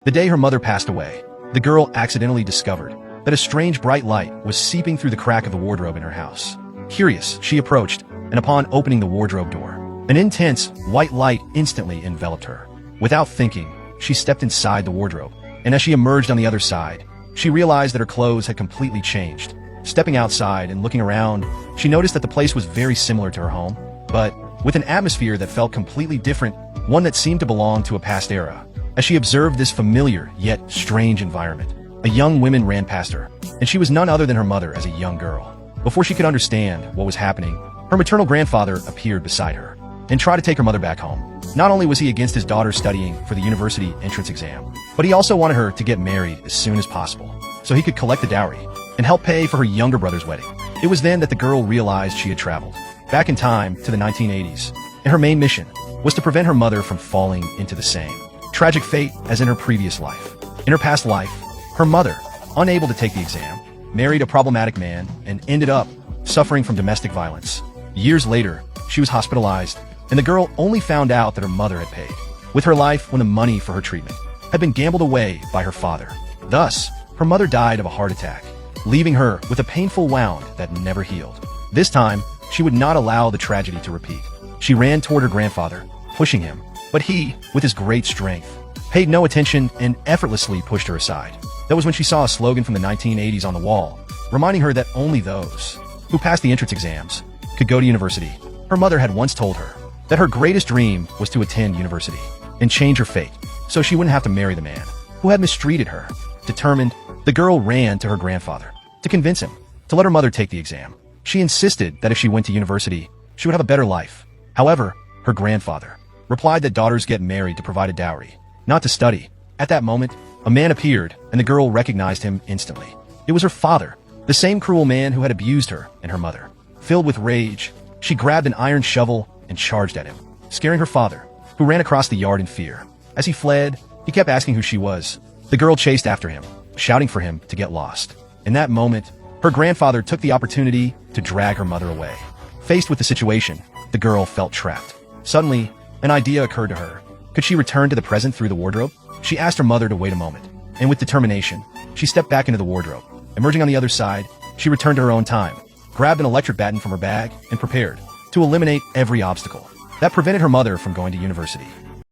The day her mother passed away, the girl accidentally discovered that a strange bright light was seeping through the crack of the wardrobe in her house. Curious, she approached, and upon opening the wardrobe door, an intense, white light instantly enveloped her. Without thinking, she stepped inside the wardrobe, and as she emerged on the other side, she realized that her clothes had completely changed. Stepping outside and looking around, she noticed that the place was very similar to her home, but with an atmosphere that felt completely different, one that seemed to belong to a past era. As she observed this familiar yet strange environment, a young woman ran past her, and she was none other than her mother as a young girl. Before she could understand what was happening, her maternal grandfather appeared beside her and tried to take her mother back home. Not only was he against his daughter studying for the university entrance exam, but he also wanted her to get married as soon as possible so he could collect the dowry and help pay for her younger brother's wedding. It was then that the girl realized she had traveled back in time to the 1980s, and her main mission was to prevent her mother from falling into the same tragic fate as in her previous life. In her past life, her mother, unable to take the exam, married a problematic man and ended up suffering from domestic violence. Years later, she was hospitalized, and the girl only found out that her mother had paid with her life when the money for her treatment had been gambled away by her father. Thus, her mother died of a heart attack, leaving her with a painful wound that never healed. This time, she would not allow the tragedy to repeat. She ran toward her grandfather, pushing him, but he, with his great strength, paid no attention and effortlessly pushed her aside. That was when she saw a slogan from the 1980s on the wall, reminding her that only those who passed the entrance exams could go to university. Her mother had once told her that her greatest dream was to attend university and change her fate so she wouldn't have to marry the man who had mistreated her. Determined, the girl ran to her grandfather to convince him to let her mother take the exam. She insisted that if she went to university, she would have a better life. However, her grandfather replied that daughters get married to provide a dowry, not to study. At that moment, a man appeared, and the girl recognized him instantly. It was her father, the same cruel man who had abused her and her mother. Filled with rage, she grabbed an iron shovel and charged at him, scaring her father, who ran across the yard in fear. As he fled, he kept asking who she was. The girl chased after him, shouting for him to get lost. In that moment, her grandfather took the opportunity to drag her mother away. Faced with the situation, the girl felt trapped. Suddenly, an idea occurred to her. Could she return to the present through the wardrobe? She asked her mother to wait a moment, and with determination, she stepped back into the wardrobe. Emerging on the other side, she returned to her own time, grabbed an electric baton from her bag, and prepared to eliminate every obstacle that prevented her mother from going to university.